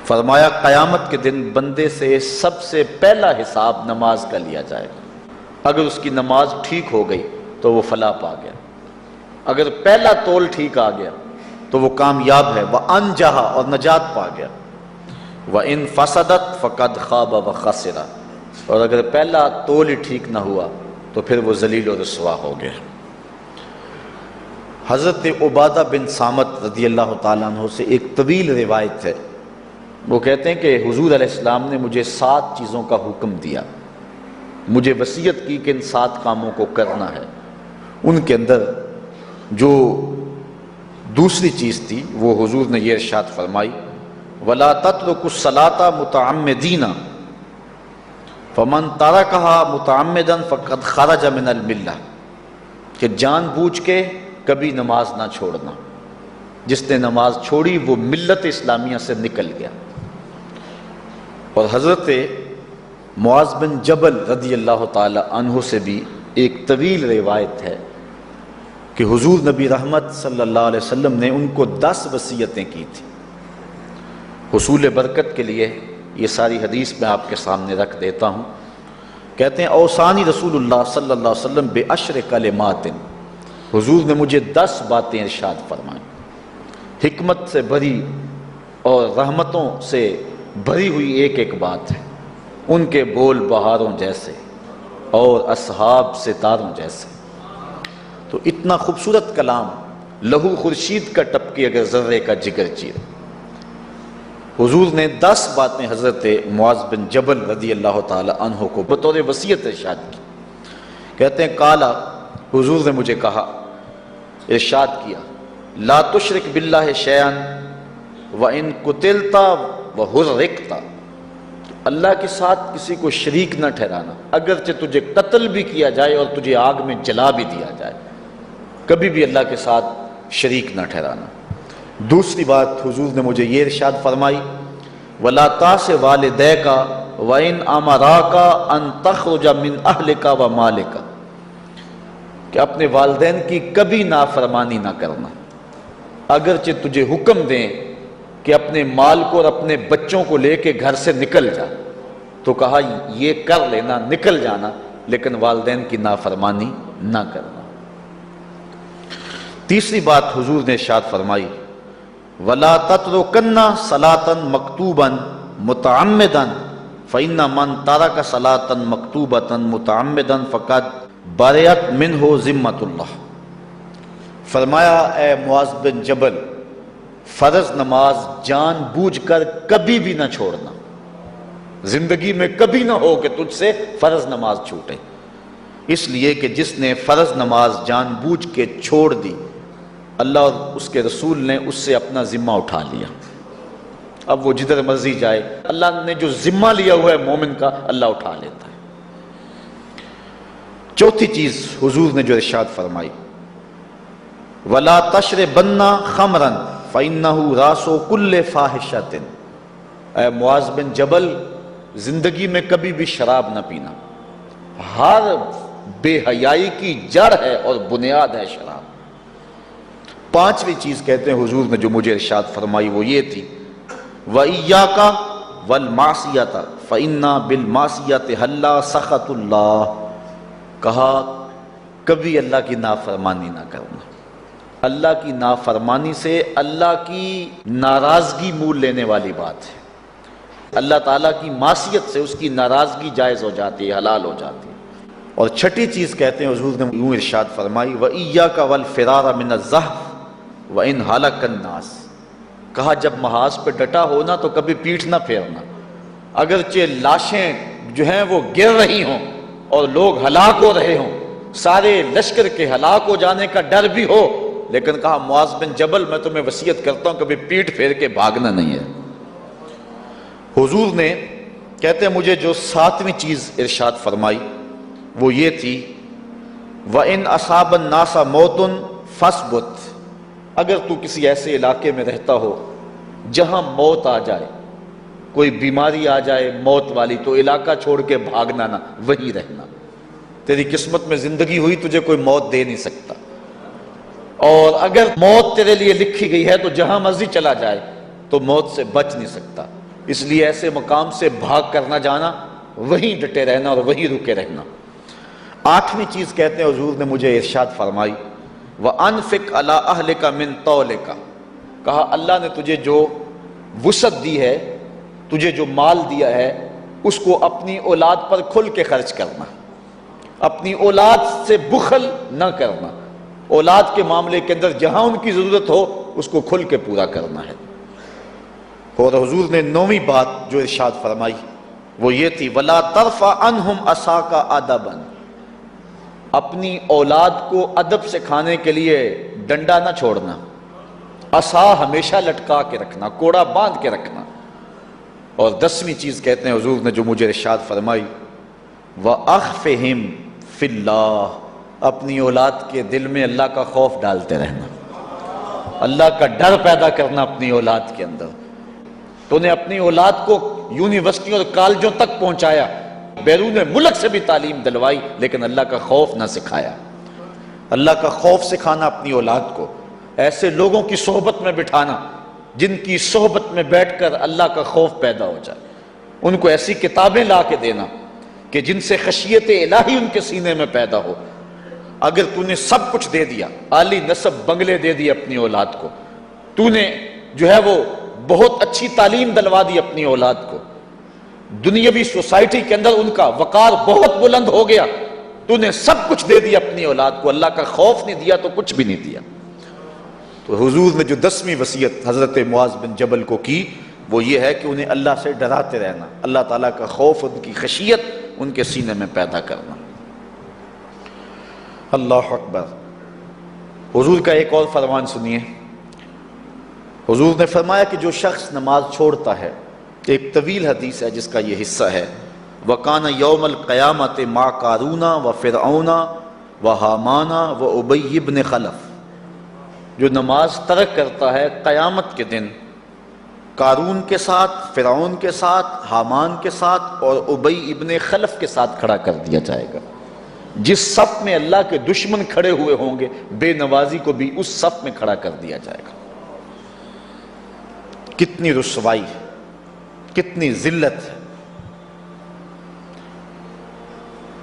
فرمایا قیامت کے دن بندے سے سب سے پہلا حساب نماز کا لیا جائے گا۔ اگر اس کی نماز ٹھیک ہو گئی تو وہ فلاح پا گیا، اگر پہلا تول ٹھیک آ گیا تو وہ کامیاب ہے، وَأَنْجَحَ اور نجات پا گیا، وَإِنْ فَسَدَتْ فَقَدْ خَابَ وَخَسِرَ اور اگر پہلا تول ہی ٹھیک نہ ہوا تو پھر وہ ذلیل و رسوا ہو گیا۔ حضرت عبادہ بن صامت رضی اللہ تعالیٰ عنہ سے ایک طویل روایت ہے، وہ کہتے ہیں کہ حضور علیہ السلام نے مجھے 7 چیزوں کا حکم دیا، مجھے وصیت کی کہ ان 7 کاموں کو کرنا ہے۔ ان کے اندر جو دوسری چیز تھی وہ حضور نے یہ ارشاد فرمائی، وَلَا تَتْرُكُوا الصَّلَاةَ مُتَعَمِّدِينَ فَمَنْ تَرَكَهَا مُتَعَمِّدًا فَقَدْ خَرَجَ مِنَ الْمِلَّةِ کہ جان بوجھ کے کبھی نماز نہ چھوڑنا، جس نے نماز چھوڑی وہ ملت اسلامیہ سے نکل گیا۔ اور حضرت معاذ بن جبل رضی اللہ تعالی عنہ سے بھی ایک طویل روایت ہے کہ حضور نبی رحمت صلی اللہ علیہ وسلم نے ان کو 10 وصیتیں کی تھی حصول برکت کے لیے۔ یہ ساری حدیث میں آپ کے سامنے رکھ دیتا ہوں۔ کہتے ہیں اوصانی رسول اللہ صلی اللہ علیہ وسلم بعشر کلمات، حضور نے مجھے 10 باتیں ارشاد فرمائیں، حکمت سے بھری اور رحمتوں سے بھری ہوئی ایک ایک بات ہے، ان کے بول بہاروں جیسے اور اصحاب ستاروں جیسے۔ تو اتنا خوبصورت کلام، لہو خورشید کا ٹپکی اگر ذرے کا جگر چیر۔ حضور نے 10 باتیں حضرت معاذ بن جبل رضی اللہ تعالی عنہ کو بطور وصیت ارشاد کی۔ کہتے ہیں کالا، حضور نے مجھے کہا، ارشاد کیا، لا تشرک باللہ شیئا وَإِن قُتِلْتَ وَحُرِّقْتَ اللہ کے ساتھ کسی کو شریک نہ ٹھہرانا، اگرچہ تجھے قتل بھی کیا جائے اور تجھے آگ میں جلا بھی دیا جائے، کبھی بھی اللہ کے ساتھ شریک نہ ٹھہرانا۔ دوسری بات حضور نے مجھے یہ ارشاد فرمائی، وَلَا تَعْصِ وَالِدَيْكَ وَإِنْ أَمَرَاكَ أَن تَخْرُجَ مِنْ أَهْلِكَ وَمَالِكَ کہ اپنے والدین کی کبھی نافرمانی نہ کرنا، اگرچہ تجھے حکم دیں کہ اپنے مال کو اور اپنے بچوں کو لے کے گھر سے نکل جا، تو کہا یہ کر لینا، نکل جانا، لیکن والدین کی نافرمانی نہ کرنا۔ تیسری بات حضور نے ارشاد فرمائی، وَلَا تَتْرُكَنَّ صَلَاةً مَكْتُوبًا مُتَعَمِّدًا فَإِنَّ مَنْ تَرَكَ صَلَاةً مَكْتُوبَةً مُتَعَمِّدًا فَقَدْ بَرِئَتْ مِنْهُ ذِمَّةُ اللَّهِ فرمایا اے معاذ بن جبل، فرض نماز جان بوجھ کر کبھی بھی نہ چھوڑنا، زندگی میں کبھی نہ ہو کہ تجھ سے فرض نماز چھوٹے، اس لیے کہ جس نے فرض نماز جان بوجھ کے چھوڑ دی، اللہ اور اس کے رسول نے اس سے اپنا ذمہ اٹھا لیا، اب وہ جدھر مرضی جائے، اللہ نے جو ذمہ لیا ہوا ہے مومن کا اللہ اٹھا لیتا ہے۔ چوتھی چیز حضور نے جو ارشاد فرمائی، وَلَا تَشْرِبَنَّ خَمْرًا فَإِنَّهُ رَاسُ كُلِّ فَاحِشَةٍ اے معاذ بن جبل، زندگی میں کبھی بھی شراب نہ پینا، ہر بے حیائی کی جڑ ہے اور بنیاد ہے شراب۔ پانچویں چیز کہتے ہیں حضور نے جو مجھے ارشاد فرمائی وہ یہ تھی، وَإِيَّاكَ وَالْمَعْصِيَةَ فَإِنَّ بِالْمَعْصِيَةِ حَلَّ سَخَطُ اللَّهِ کہا کبھی اللہ کی نافرمانی نہ کرنا، اللہ کی نافرمانی سے اللہ کی ناراضگی مول لینے والی بات ہے، اللہ تعالیٰ کی معصیت سے اس کی ناراضگی جائز ہو جاتی ہے، حلال ہو جاتی ہے۔ اور چھٹی چیز کہتے ہیں حضور نے یوں ارشاد فرمائی، وَإِيَّاكَ وَالْفِرَارَ مِنَ الزَّحْفِ وَإِنْ هَلَكَ النَّاسِ کہا جب محاذ پہ ڈٹا ہونا تو کبھی پیٹھ نہ پھیرنا، اگرچہ لاشیں جو ہیں وہ گر رہی ہوں اور لوگ ہلاک ہو رہے ہوں، سارے لشکر کے ہلاک ہو جانے کا ڈر بھی ہو، لیکن کہا معاذ بن جبل میں تمہیں وصیت کرتا ہوں کبھی پیٹھ پھیر کے بھاگنا نہیں ہے۔ حضور نے کہتے ہیں مجھے جو 7ویں چیز ارشاد فرمائی وہ یہ تھی، وَإِنْ أَصَابَ النَّاسَ مَوْتٌ فَاصْبُتْ اگر تو کسی ایسے علاقے میں رہتا ہو جہاں موت آ جائے، کوئی بیماری آ جائے موت والی، تو علاقہ چھوڑ کے بھاگنا نہ، وہیں رہنا، تیری قسمت میں زندگی ہوئی تجھے کوئی موت دے نہیں سکتا، اور اگر موت تیرے لیے لکھی گئی ہے تو جہاں مرضی چلا جائے تو موت سے بچ نہیں سکتا، اس لیے ایسے مقام سے بھاگ کر نہ جانا، وہیں ڈٹے رہنا اور وہیں رکے رہنا۔ 8ویں چیز کہتے ہیں حضور نے مجھے ارشاد فرمائی، وَأَنفِقْ عَلَىٰ أَهْلِكَ مِن طَوْلِكَ، کہا اللہ نے تجھے جو وسعت دی ہے، تجھے جو مال دیا ہے، اس کو اپنی اولاد پر کھل کے خرچ کرنا، اپنی اولاد سے بخل نہ کرنا، اولاد کے معاملے کے اندر جہاں ان کی ضرورت ہو اس کو کھل کے پورا کرنا ہے۔ اور حضور نے 9ویں بات جو ارشاد فرمائی وہ یہ تھی، وَلَا تَرْفَعْ عَنْهُمْ عَصَاكَ عَدَبًا، اپنی اولاد کو ادب سکھانے کے لیے ڈنڈا نہ چھوڑنا، عصا ہمیشہ لٹکا کے رکھنا، کوڑا باندھ کے رکھنا۔ اور 10ویں چیز کہتے ہیں حضور نے جو مجھے ارشاد فرمائی، وَأَخْفِهِمْ فِي اللَّهِ، اپنی اولاد کے دل میں اللہ کا خوف ڈالتے رہنا، اللہ کا ڈر پیدا کرنا اپنی اولاد کے اندر۔ تو نے اپنی اولاد کو یونیورسٹیوں اور کالجوں تک پہنچایا، بیرون ملک سے بھی تعلیم دلوائی، لیکن اللہ کا خوف نہ سکھایا۔ اللہ کا خوف سکھانا اپنی اولاد کو، ایسے لوگوں کی صحبت میں بٹھانا جن کی صحبت میں بیٹھ کر اللہ کا خوف پیدا ہو جائے، ان کو ایسی کتابیں لا کے دینا کہ جن سے خشیت الہی ان کے سینے میں پیدا ہو۔ اگر تو نے سب کچھ دے دیا، عالی نسب بنگلے دے دی اپنی اولاد کو، تو نے جو ہے وہ بہت اچھی تعلیم دلوا دی اپنی اولاد کو، دنیاوی سوسائٹی کے اندر ان کا وقار بہت بلند ہو گیا، تو نے سب کچھ دے دیا اپنی اولاد کو، اللہ کا خوف نہیں دیا تو کچھ بھی نہیں دیا۔ تو حضور نے جو 10ویں وصیت حضرت معاذ بن جبل کو کی وہ یہ ہے کہ انہیں اللہ سے ڈراتے رہنا، اللہ تعالیٰ کا خوف، ان کی خشیت ان کے سینے میں پیدا کرنا۔ اللہ اکبر۔ حضور کا ایک اور فرمان سنیے، حضور نے فرمایا کہ جو شخص نماز چھوڑتا ہے، ایک طویل حدیث ہے جس کا یہ حصہ ہے، وَكَانَ يَوْمَ الْقِيَامَةِ مَعَ قَارُونَ وَفِرْعَوْنَ وَحَامَانَ وَأُبَيِّ بْنِ خَلَف، جو نماز ترک کرتا ہے قیامت کے دن قارون کے ساتھ، فرعون کے ساتھ، حامان کے ساتھ اور ابی ابن خلف کے ساتھ کھڑا کر دیا جائے گا۔ جس صف میں اللہ کے دشمن کھڑے ہوئے ہوں گے، بے نوازی کو بھی اس صف میں کھڑا کر دیا جائے گا۔ کتنی رسوائی ہے، کتنی ذلت ہے۔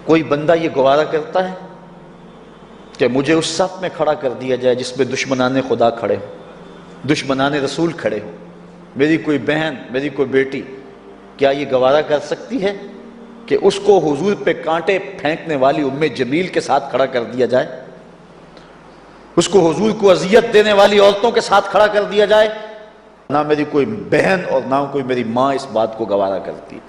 کوئی بندہ یہ گوارا کرتا ہے کہ مجھے اس صف میں کھڑا کر دیا جائے جس میں دشمنان خدا کھڑے ہوں، دشمنان رسول کھڑے ہوں، میری کوئی بہن، میری کوئی بیٹی کیا یہ گوارا کر سکتی ہے کہ اس کو حضور پہ کانٹے پھینکنے والی ام جمیل کے ساتھ کھڑا کر دیا جائے، اس کو حضور کو اذیت دینے والی عورتوں کے ساتھ کھڑا کر دیا جائے؟ نہ میری کوئی بہن اور نہ کوئی میری ماں اس بات کو گوارا کرتی ہے۔